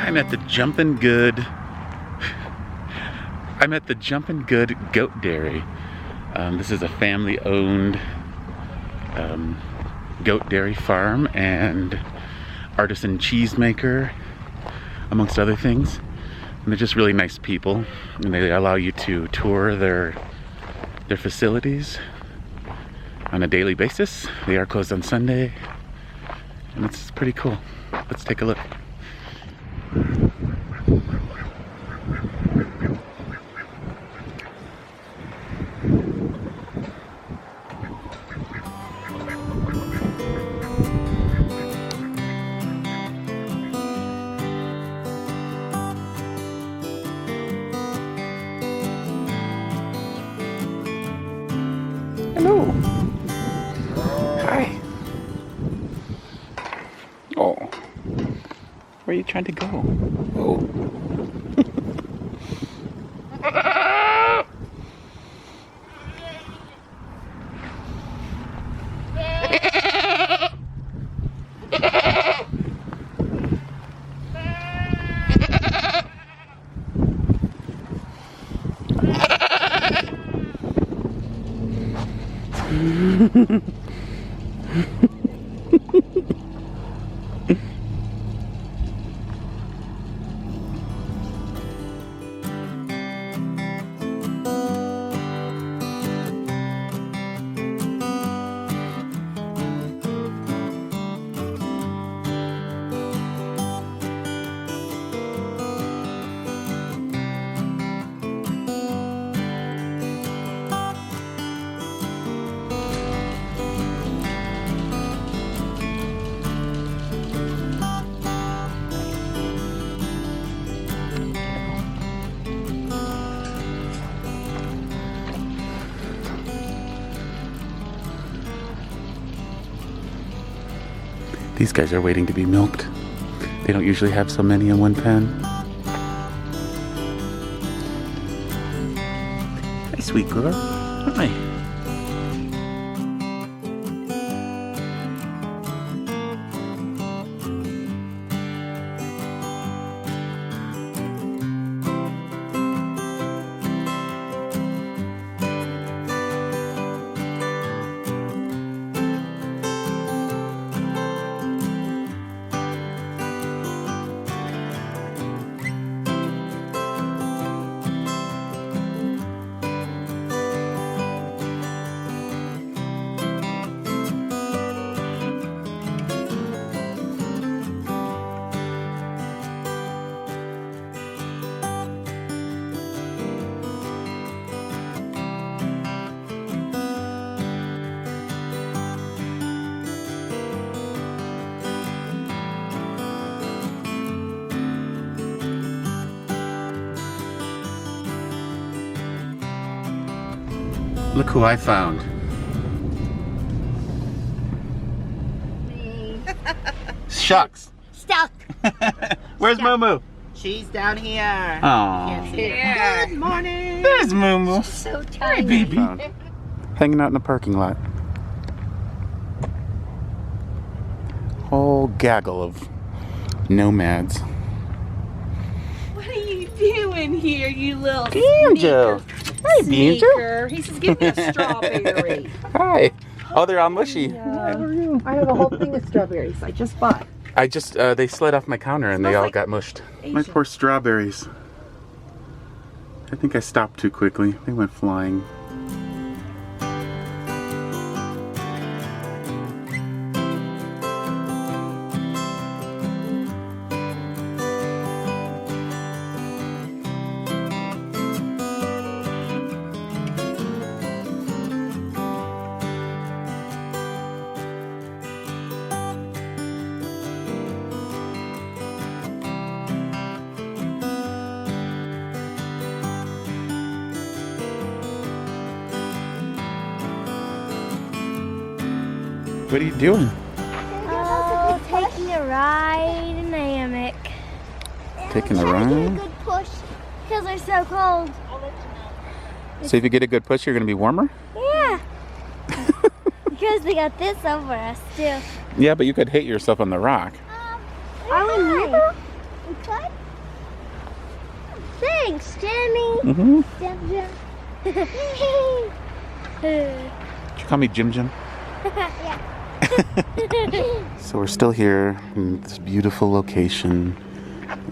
I'm at the Jumpin' Good. I'm at the Jumpin' Good Goat Dairy. This is a family-owned goat dairy farm and artisan cheesemaker, amongst other things. And they're just really nice people, and they allow you to tour their facilities on a daily basis. They are closed on Sunday, and it's pretty cool. Let's take a look. Hello. Hi. Oh. Where are you trying to go? Oh. These guys are waiting to be milked. They don't usually have so many in one pen. Hi, sweet girl. Hi. Look who I found. Me. Shucks. Stuck. Where's Moo? She's down here. Oh. Can't see her. Good morning. There's Moo. So Hey, tiny. baby. Hanging out in the parking lot. Whole gaggle of nomads. What are you doing here, you little Banjo. Hi, Banjo. sneaker? He says, give me a strawberry. Hi. Oh, they're all mushy. I have a whole thing of strawberries I just bought. They slid off my counter and they all like got mushed. Asian. My poor strawberries. I think I stopped too quickly. They went flying. What are you doing? Oh, taking a ride in a hammock. Taking a Trying to get a ride? good push because they're so cold. So if you get a good push, you're going to be warmer? Yeah. Because they got this over us too. Yeah, but you could hit yourself on the rock. Are we near? We could? Thanks, Jimmy. Mm-hmm. Jim Jim. Did you call me Jim Jim? Yeah. So we're still here in this beautiful location,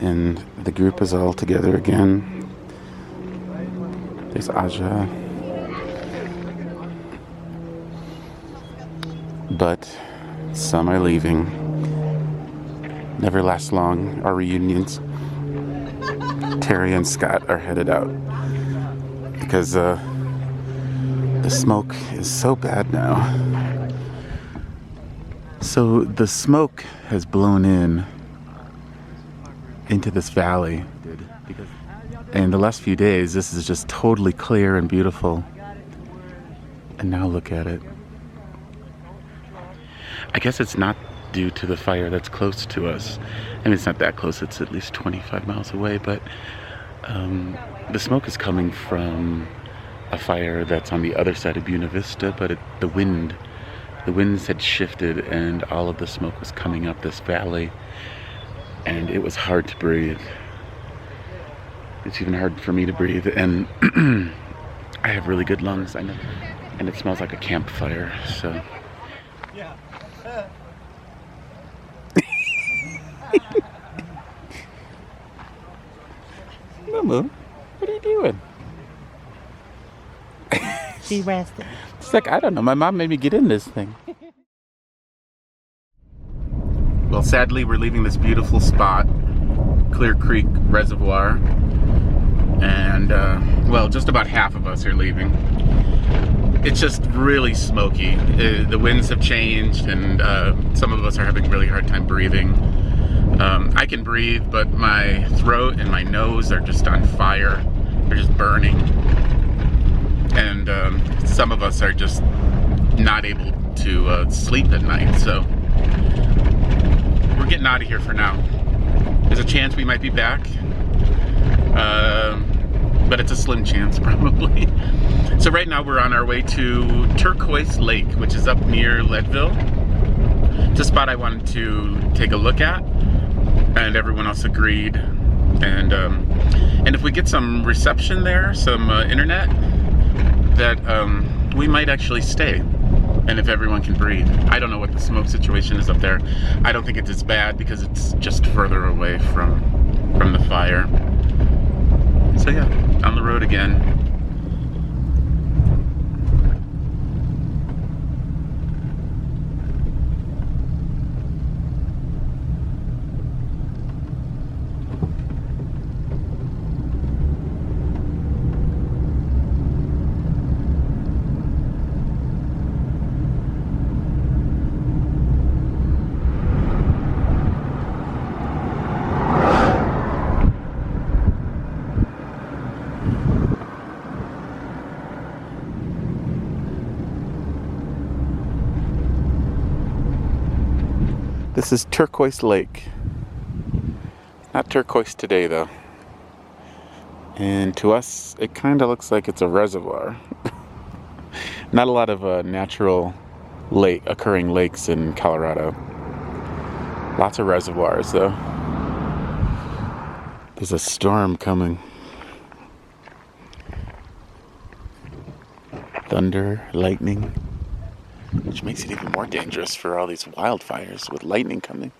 and the group is all together again. There's Aja. But some are leaving. Never lasts long, our reunions. Terry and Scott are headed out because the smoke is so bad now. So the smoke has blown into this valley. And the last few days, this is just totally clear and beautiful. And now look at it. I guess it's not due to the fire that's close to us. I mean, it's not that close, it's at least 25 miles away, but the smoke is coming from a fire that's on the other side of Buena Vista, but the winds had shifted and all of the smoke was coming up this valley, and it was hard to breathe. It's even hard for me to breathe, and I have really good lungs, I know, and it smells like a campfire, so. Momo, what are you doing? She rested. It's like, I don't know, my mom made me get in this thing. Well, sadly, we're leaving this beautiful spot, Clear Creek Reservoir, and, well, just about half of us are leaving. It's just really smoky. The winds have changed, and some of us are having a really hard time breathing. I can breathe, but my throat and my nose are just on fire. They're just burning. And some of us are just not able to sleep at night, so we're getting out of here for now. There's a chance we might be back, but it's a slim chance probably. So right now we're on our way to Turquoise Lake, which is up near Leadville. It's a spot I wanted to take a look at, and everyone else agreed. And if we get some reception there, some internet, that we might actually stay. And if everyone can breathe. I don't know what the smoke situation is up there. I don't think it's as bad because it's just further away from the fire. So yeah, on the road again. This is Turquoise Lake. Not turquoise today though. And to us, it kind of looks like it's a reservoir. Not a lot of natural occurring lakes in Colorado. Lots of reservoirs though. There's a storm coming. Thunder, lightning. Which makes it even more dangerous for all these wildfires with lightning coming.